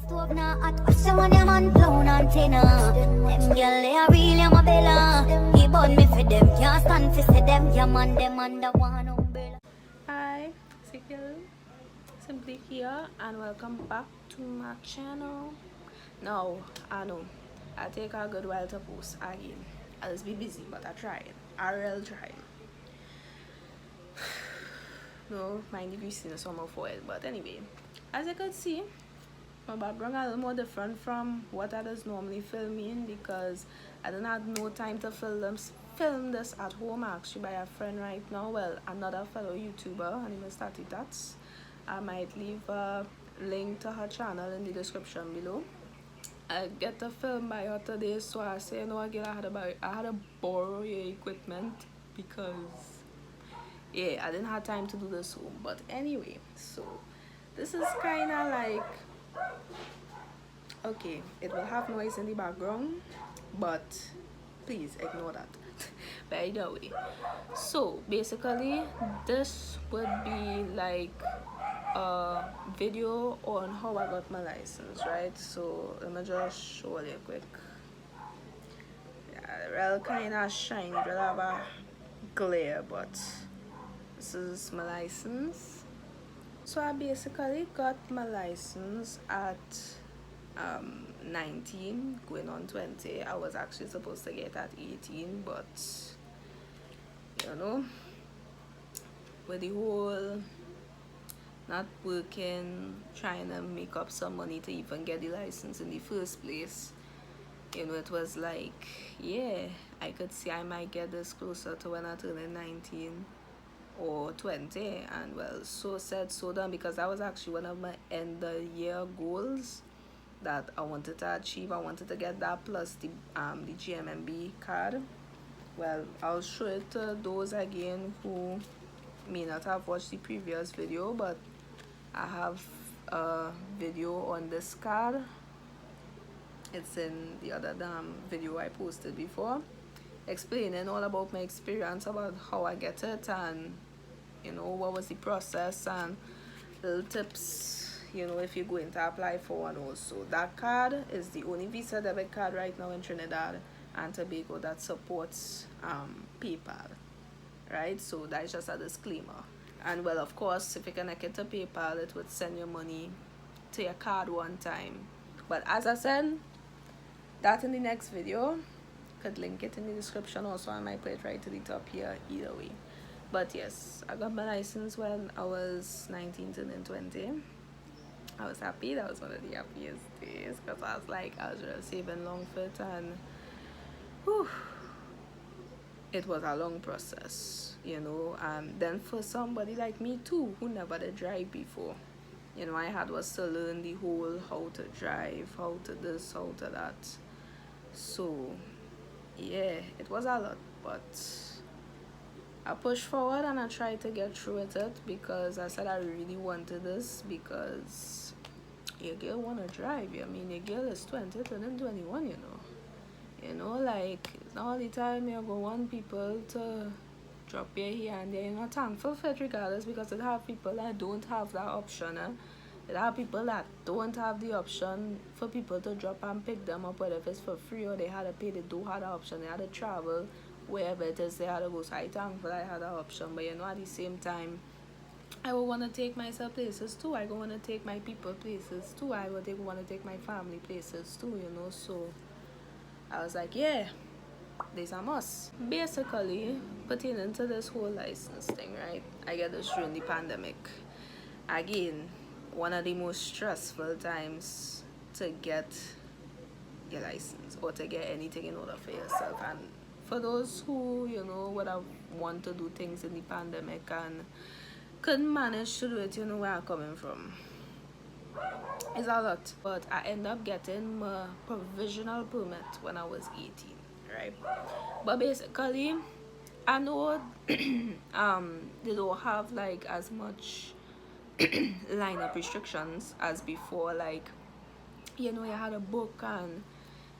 Stove na hot, watch the one them on clown antenna. Them girl they are real, I'm a bella. He born me for them, can't stand for say them. Yeah man, them under one umbrella. Hi, Sikil, Simply here, and welcome back to my channel. Now, I know I take a good while to post again. I'll just be busy, but I try. I will try. No, mind if you see the summer for it, but anyway, as you could see, my background a little more different from what I was normally filming because I didn't have no time to film this at home. Actually by a friend right now, well, another fellow YouTuber, her name is Tati Tats. I might leave a link to her channel in the description below. I get to film by her today, so I say, you know, again, I had to borrow your equipment because yeah, I didn't have time to do this home. But anyway, so this is kind of like, okay, it will have noise in the background, but please ignore that. By the way, so basically this would be like a video on how I got my license, right? So let me just show you quick. Yeah, real kind of shiny, real have a glare, but this is my license. So I basically got my license at 19 going on 20. I was actually supposed to get at 18, but you know, with the whole not working, trying to make up some money to even get the license in the first place, you know, it was like, yeah, I could see I might get this closer to when I turn 19 or 20. And well, so said so done, because that was actually one of my end of year goals that I wanted to achieve. I wanted to get that plus the GMMB card. Well, I'll show it to those again who may not have watched the previous video, but I have a video on this card. It's in the other video I posted before, explaining all about my experience, about how I get it, and you know, what was the process and little tips, you know, if you're going to apply for one. Also, that card is the only Visa debit card right now in Trinidad and Tobago that supports PayPal, right? So that's just a disclaimer. And well, of course, if you connect it to PayPal, it would send your money to your card one time. But as I said, that in the next video, could link it in the description also. I might put it right to the top here, either way. But yes, I got my license when I was 19 turning 20. I was happy. That was one of the happiest days, because I was like, I was just saving long for it, and whew, it was a long process, you know. And then for somebody like me too, who never did drive before, you know, I was to learn the whole how to drive, how to this, how to that. So yeah, it was a lot, but I pushed forward and I tried to get through with it, because I said I really wanted this, because your girl wanna drive. I mean, your girl is 20 turning 21, you know. You know, like, it's not all the time you're gonna want people to drop your here and there. You're not thankful for it regardless, because it have people that don't have that option. It have people that don't have the option for people to drop and pick them up, whether if it's for free or they had to pay. They don't have the option. They had to travel wherever it is they had to go. So I'm thankful I had that option. But you know, at the same time, I would want to take myself places too. I would want to take my people places too. I would want to take my family places too, you know. So I was like, yeah, this a must. Basically, pertaining to this whole license thing, right? I get this during the pandemic. Again, one of the most stressful times to get your license or to get anything in order for yourself. And for those who, you know, would have want to do things in the pandemic and couldn't manage to do it, you know where I'm coming from. It's a lot. But I ended up getting my provisional permit when I was 18, right? But basically, I know they don't have like as much lineup restrictions as before. Like, you know, you had a book and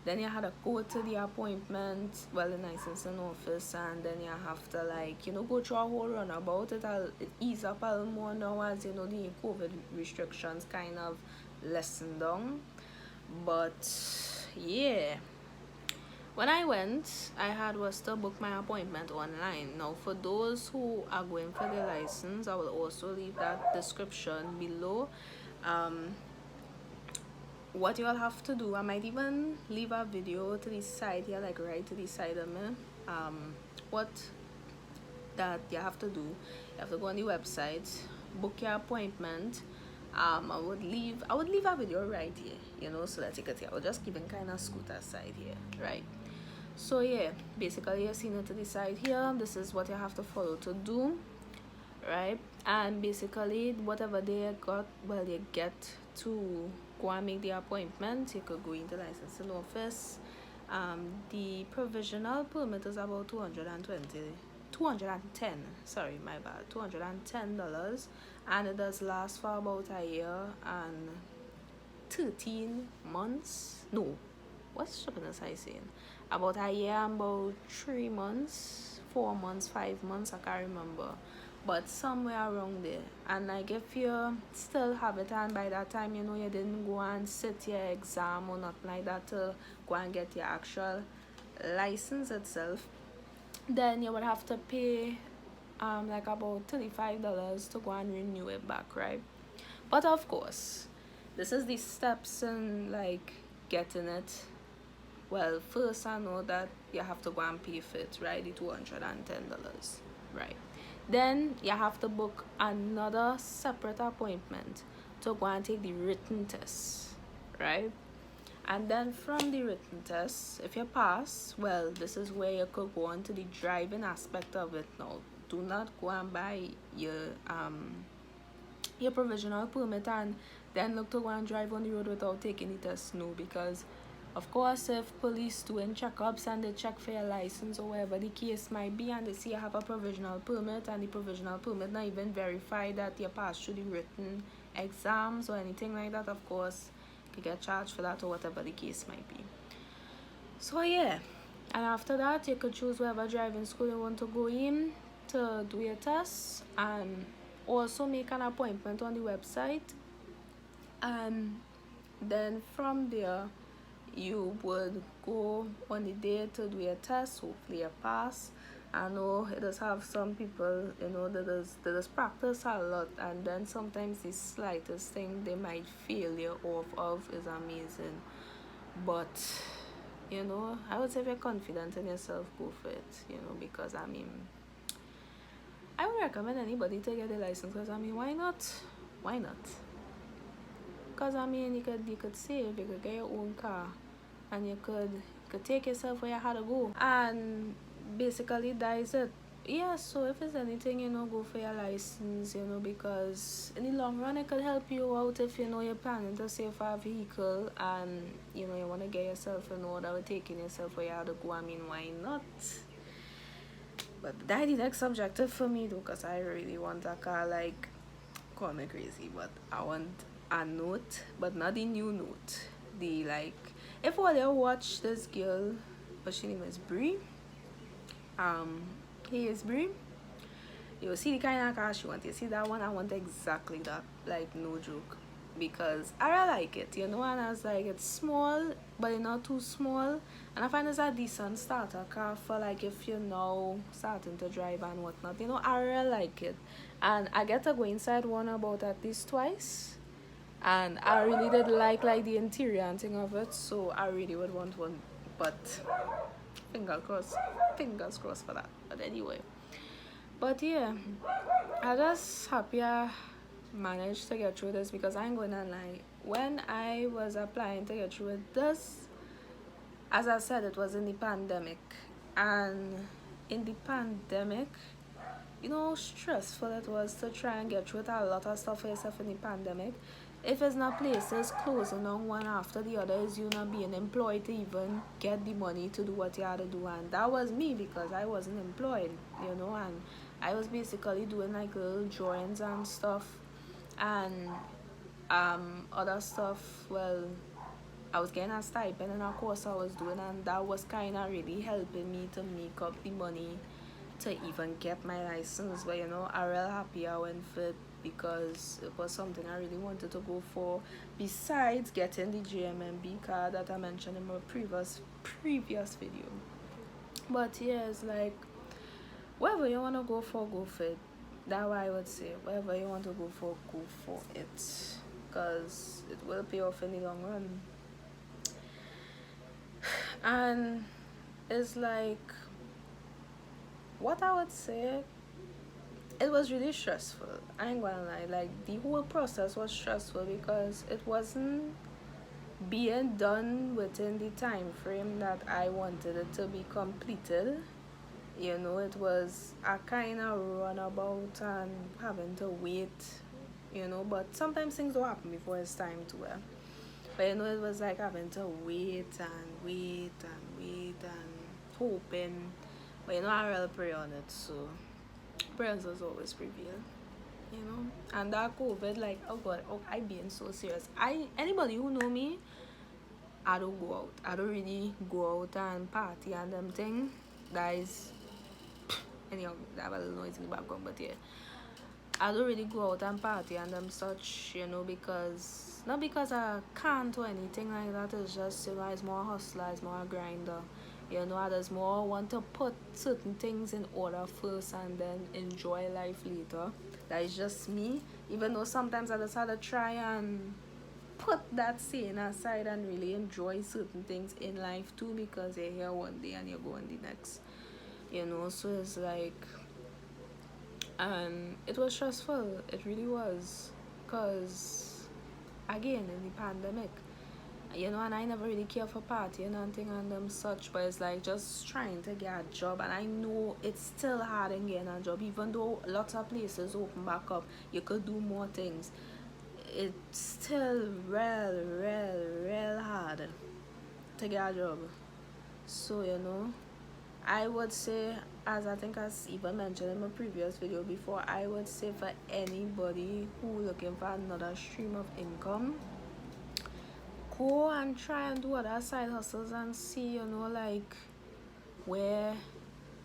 then you had to go to the appointment, well, the licensing office, and then you have to, like, you know, go through a whole runabout. It ease up a little more now, as you know, the COVID restrictions kind of lesson down. But yeah, when I went, I had was to book my appointment online. Now, for those who are going for the license, I will also leave that description below. Um, what you all have to do, I might even leave a video to the side here, like right to the side of me. What that you have to do, you have to go on the website, book your appointment. I would leave a video right here, you know, so that you can see. I was just keeping kind of scooter side here, right? So yeah, basically you're seeing it to the side here. This is what you have to follow to do, right? And basically whatever they got, well, you get to go and make the appointment. You could go into the licensing office. The provisional permit is about 210, sorry, my bad, $210, and it does last for about a year and 13 months. No, what's Japanese I saying? About a year and about 3 months, 4 months, 5 months, I can't remember, but somewhere around there. And like if you still have it, and by that time, you know, you didn't go and sit your exam or nothing like that to go and get your actual license itself, then you would have to pay like about $35 to go and renew it back, right? But of course, this is the steps in like getting it. Well, first I know that you have to go and pay for it, right? The $210, right? Then you have to book another separate appointment to go and take the written test, right? And then from the written test, if you pass, well, this is where you could go on to the driving aspect of it. Now, do not go and buy your provisional permit and then look to go and drive on the road without taking the test. No, because of course, if police doing checkups and they check for your license or whatever the case might be, and they see you have a provisional permit, and the provisional permit not even verify that you passed through the written exams or anything like that, of course you get charged for that or whatever the case might be. So yeah, and after that you could choose whatever driving school you want to go in to do your test, and also make an appointment on the website. And then from there you would go on the day to do your test. Hopefully you pass. I know it does have some people, you know, that does practice a lot, and then sometimes the slightest thing they might fail you off of is amazing. But you know, I would say if you're confident in yourself, go for it, you know, because I mean, I would recommend anybody to get a license, because I mean, why not? Because I mean, you could save, you could get your own car, and you could take yourself where you had to go, and basically that is it. Yeah, so if it's anything, you know, go for your license, you know, because in the long run it could help you out if, you know, you're planning to save for a vehicle and, you know, you want to get yourself in order with taking yourself where you have to go. I mean, why not? But that is like subjective for me though, because I really want a car, like, call me crazy, but I want a Note, but not the new Note. The, like, if all you watch this girl, but she name is Brie, he is Brie, you will see the kind of car she wants. You see that one? I want exactly that, like, no joke, because I really like it, you know. And I was like, it's small but it's not too small, and I find it's a decent starter car for, like, if you're now starting to drive and whatnot, you know. I really like it, and I get to go inside one about at least twice, and I really did like the interior and thing of it, so I really would want one. But fingers crossed for that. But anyway, but yeah, I just happy I managed to get through this, because I ain't gonna lie, when I was applying to get through with this, as I said, it was in the pandemic, and in the pandemic, you know how stressful it was to try and get through with a lot of stuff for yourself in the pandemic. If it's not places closing on one after the other, is you not being employed to even get the money to do what you had to do. And that was me, because I wasn't employed, you know, and I was basically doing like little drawings and stuff, and other stuff. Well, I was getting a stipend in a course I was doing, and that was kind of really helping me to make up the money to even get my license. But you know, I'm real happy I went for because it was something I really wanted to go for, besides getting the JMMB card that I mentioned in my previous video. But yeah, it's like whatever you want to go for it. That's why I would say whatever you want to go for it, because it will pay off in the long run. And it's like, what I would say, it was really stressful. I ain't gonna lie, like the whole process was stressful because it wasn't being done within the time frame that I wanted it to be completed. You know, it was a kind of runabout and having to wait, you know, but sometimes things don't happen before it's time to. But you know, it was like having to wait and hoping. But you know, I really pray on it, so prayers was always prevail, you know. And that COVID, like, oh god, oh, I being so serious. Anybody who know me, I don't go out. I don't really go out and party and them thing. That is, anyhow, that have a little noise in the background, but yeah, I don't really go out and party and them such, you know, because not because I can't or anything like that. It's just, you know, it's more hustler, it's more grinder. You know, others more want to put certain things in order first and then enjoy life later. That is just me. Even though sometimes I just had to try and put that saying aside and really enjoy certain things in life too, because you're here one day and you're going the next. You know, so it's like, and it was stressful. It really was, because again, in the pandemic, you know, and I never really care for partying and thing and them such, but it's like just trying to get a job. And I know it's still hard in getting a job, even though lots of places open back up, you could do more things. It's still real hard to get a job. So, you know, I would say, as I think I even mentioned in my previous video before, I would say for anybody who looking for another stream of income, go and try and do other side hustles and see, you know, like where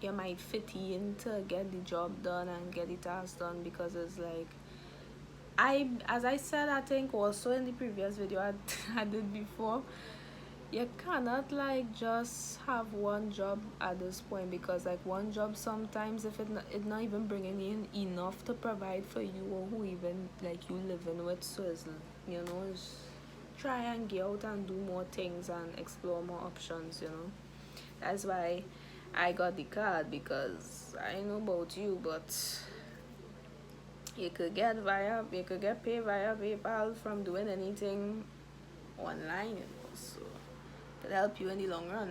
you might fit in to get the job done and get the task done. Because it's like, as I said, I think also in the previous video I did before, you cannot like just have one job at this point, because like one job sometimes, if it's not even bringing in enough to provide for you or who even like you living with. So it's, you know, it's try and get out and do more things and explore more options, you know. That's why I got the card, because I know about you, but you could get paid via PayPal from doing anything online, you know, so it could help you in the long run.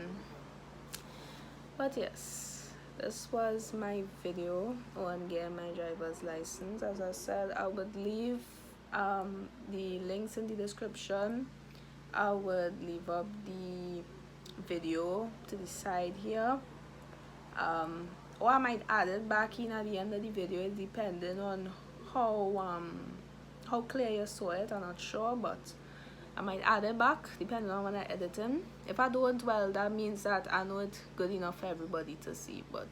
But yes, this was my video on getting my driver's license. As I said, I would leave the links in the description. I would leave up the video to the side here, or I might add it back in at the end of the video, depending on how clear you saw it. I'm not sure, but I might add it back depending on when I edit it. If I don't, well, that means that I know it's good enough for everybody to see. But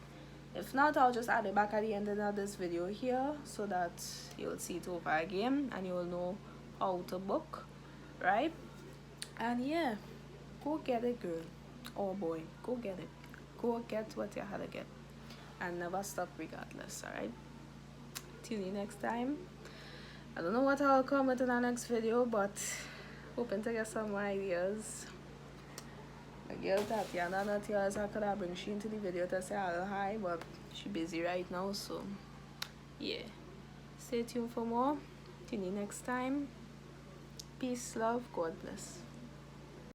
if not, I'll just add it back at the end of this video here, so that you'll see it over again and you'll know how to book, right? And yeah, go get it, girl or boy, go get it. Go get what you had to get, and never stop regardless. All right, till you next time. I don't know what I'll come with in the next video, but hoping to get some more ideas. My girl Tatiana, not yours, I could have bring she into the video to say hello, hi, but she busy right now. So yeah, stay tuned for more. Till you next time. Peace, love, God bless.